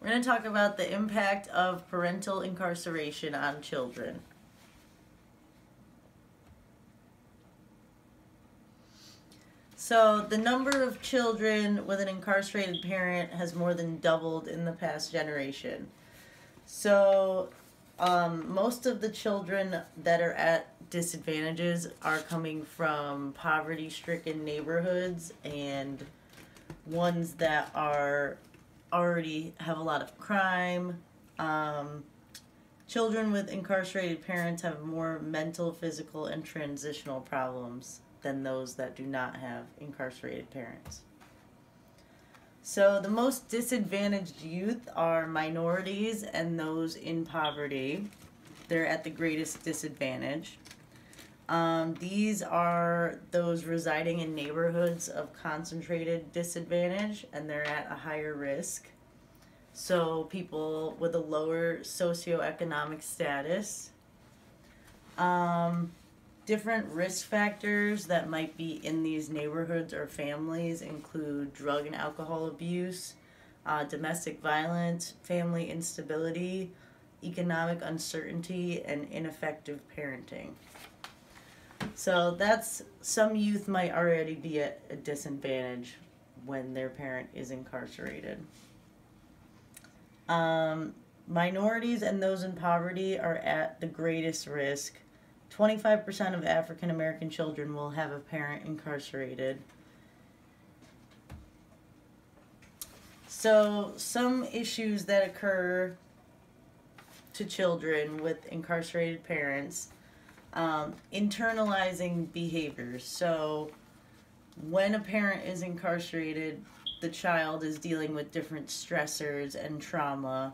We're going to talk about the impact of parental incarceration on children. So the number of children with an incarcerated parent has more than doubled in the past generation. So most of the children that are at disadvantages are coming from poverty-stricken neighborhoods and ones that are already have a lot of crime. Children with incarcerated parents have more mental, physical, and transitional problems than those that do not have incarcerated parents. So the most disadvantaged youth are minorities and those in poverty. They're at the greatest disadvantage. These are those residing in neighborhoods of concentrated disadvantage, and they're at a higher risk. So people with a lower socioeconomic status. Different risk factors that might be in these neighborhoods or families include drug and alcohol abuse, domestic violence, family instability, economic uncertainty, and ineffective parenting. So some youth might already be at a disadvantage when their parent is incarcerated. Minorities and those in poverty are at the greatest risk. 25% of African American children will have a parent incarcerated. So some issues that occur to children with incarcerated parents, internalizing behaviors. So when a parent is incarcerated, the child is dealing with different stressors and trauma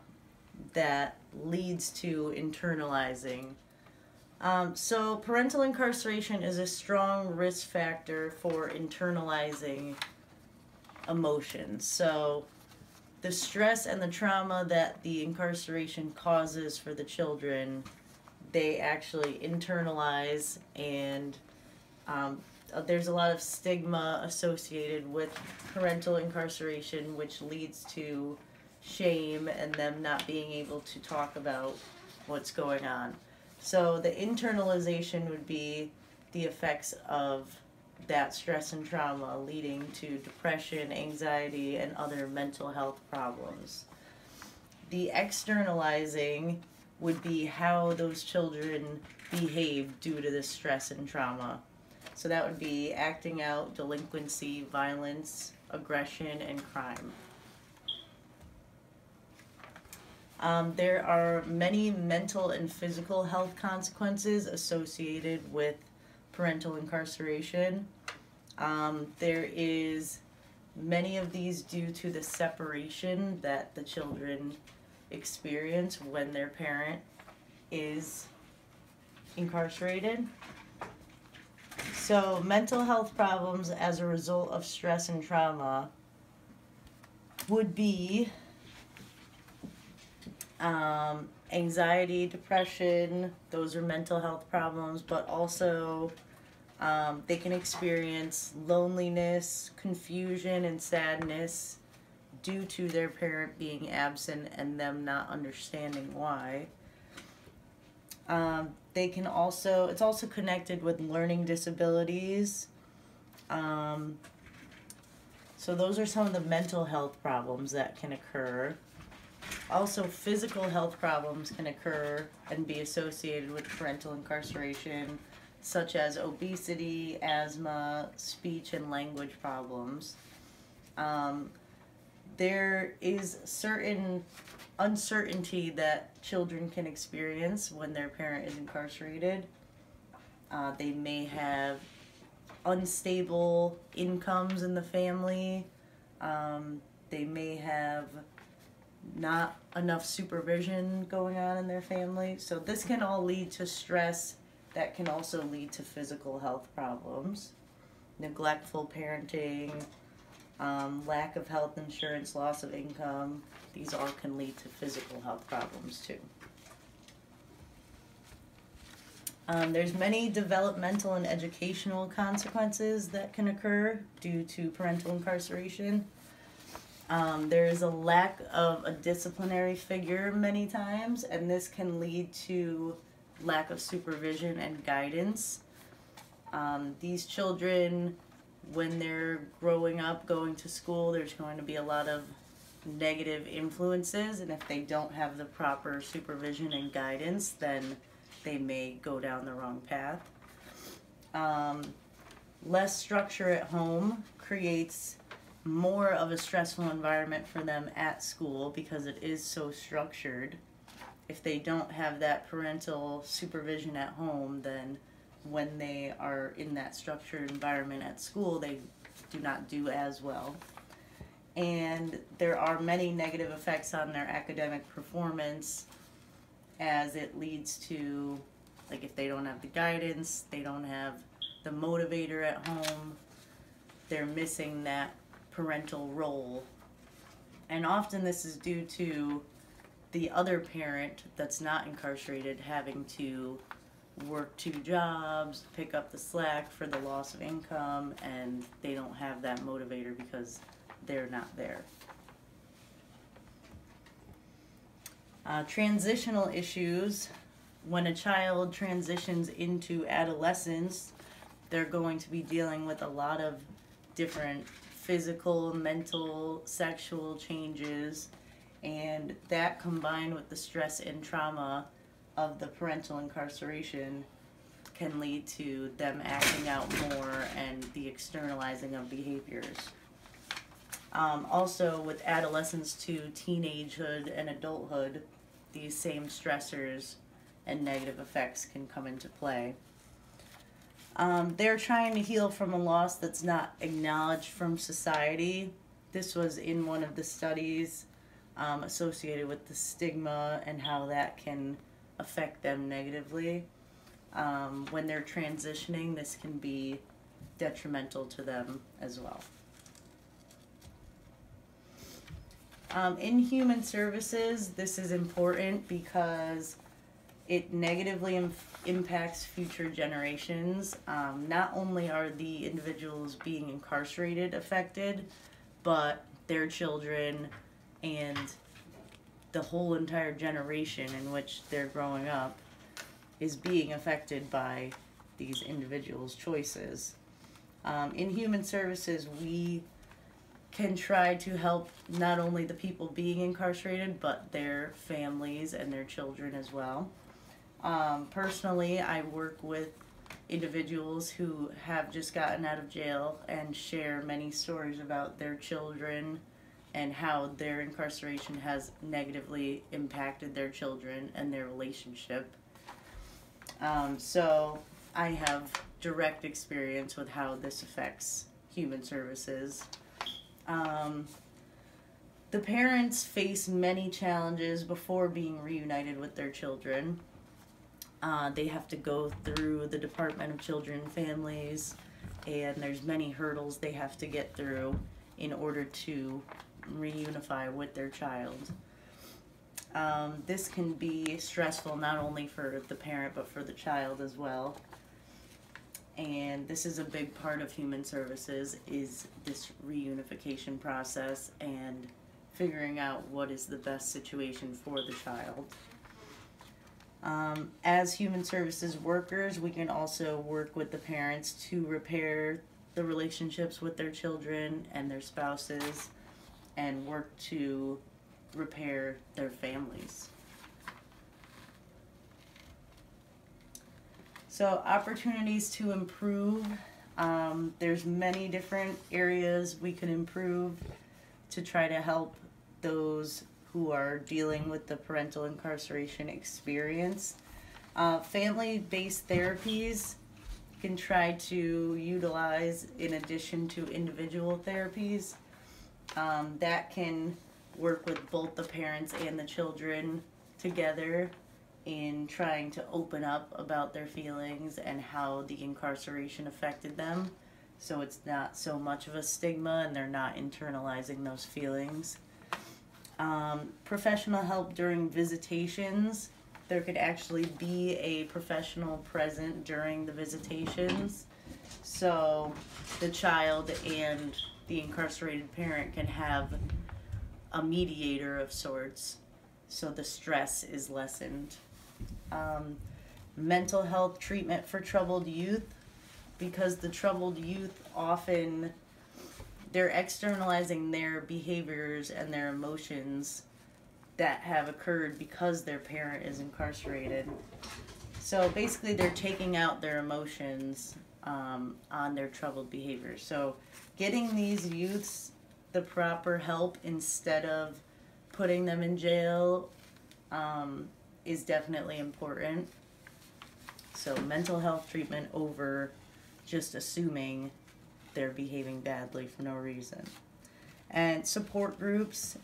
that leads to internalizing. So parental incarceration is a strong risk factor for internalizing emotions. So the stress and the trauma that the incarceration causes for the children, they actually internalize, and there's a lot of stigma associated with parental incarceration, which leads to shame and them not being able to talk about what's going on. So the internalization would be the effects of that stress and trauma leading to depression, anxiety, and other mental health problems. The externalizing would be how those children behave due to the stress and trauma. So that would be acting out, delinquency, violence, aggression, and crime. There are many mental and physical health consequences associated with parental incarceration. There is many of these due to the separation that the children experience when their parent is incarcerated. So mental health problems as a result of stress and trauma would be anxiety, depression. Those are mental health problems, but also they can experience loneliness, confusion, and sadness due to their parent being absent and them not understanding why. It's also connected with learning disabilities. So those are some of the mental health problems that can occur. Also, physical health problems can occur and be associated with parental incarceration, such as obesity, asthma, speech and language problems. There is certain uncertainty that children can experience when their parent is incarcerated. They may have unstable incomes in the family. They may have not enough supervision going on in their family. So this can all lead to stress that can also lead to physical health problems. Neglectful parenting, lack of health insurance, loss of income, these all can lead to physical health problems too. There's many developmental and educational consequences that can occur due to parental incarceration. There is a lack of a disciplinary figure many times, and this can lead to lack of supervision and guidance. These children, when they're growing up, going to school, there's going to be a lot of negative influences, and if they don't have the proper supervision and guidance, then they may go down the wrong path. Less structure at home creates more of a stressful environment for them at school because it is so structured. If they don't have that parental supervision at home, then when they are in that structured environment at school, they do not do as well. And there are many negative effects on their academic performance, as it leads to, like, if they don't have the guidance, they don't have the motivator at home, they're missing that parental role. And often this is due to the other parent that's not incarcerated having to work 2 jobs, pick up the slack for the loss of income, and they don't have that motivator because they're not there. Transitional issues. When a child transitions into adolescence, they're going to be dealing with a lot of different physical, mental, sexual changes, and that combined with the stress and trauma of the parental incarceration can lead to them acting out more and the externalizing of behaviors. Also, with adolescence to teenagehood and adulthood, these same stressors and negative effects can come into play. They're trying to heal from a loss that's not acknowledged from society. This was in one of the studies associated with the stigma and how that can affect them negatively. When they're transitioning, this can be detrimental to them as well. In human services, this is important because it negatively impacts future generations. Not only are the individuals being incarcerated affected, but their children and the whole entire generation in which they're growing up is being affected by these individuals' choices. In human services, we can try to help not only the people being incarcerated, but their families and their children as well. Personally, I work with individuals who have just gotten out of jail and share many stories about their children and how their incarceration has negatively impacted their children and their relationship. So I have direct experience with how this affects human services. The parents face many challenges before being reunited with their children. They have to go through the Department of Children and Families, and there's many hurdles they have to get through in order to reunify with their child. This can be stressful not only for the parent but for the child as well. And this is a big part of human services, is this reunification process and figuring out what is the best situation for the child. As human services workers, we can also work with the parents to repair the relationships with their children and their spouses and work to repair their families. So opportunities to improve. There's many different areas we can improve to try to help those who are dealing with the parental incarceration experience. Family-based therapies can try to utilize in addition to individual therapies. That can work with both the parents and the children together in trying to open up about their feelings and how the incarceration affected them, so it's not so much of a stigma and they're not internalizing those feelings. Professional help during visitations. There could actually be a professional present during the visitations, so the child and the incarcerated parent can have a mediator of sorts, so the stress is lessened. Mental health treatment for troubled youth, because the troubled youth often, they're externalizing their behaviors and their emotions that have occurred because their parent is incarcerated. So basically they're taking out their emotions on their troubled behaviors. So getting these youths the proper help instead of putting them in jail is definitely important. So mental health treatment over just assuming they're behaving badly for no reason. And support groups,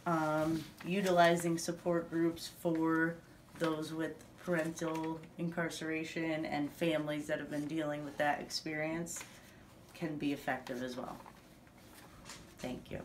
utilizing support groups for those with parental incarceration and families that have been dealing with that experience can be effective as well. Thank you.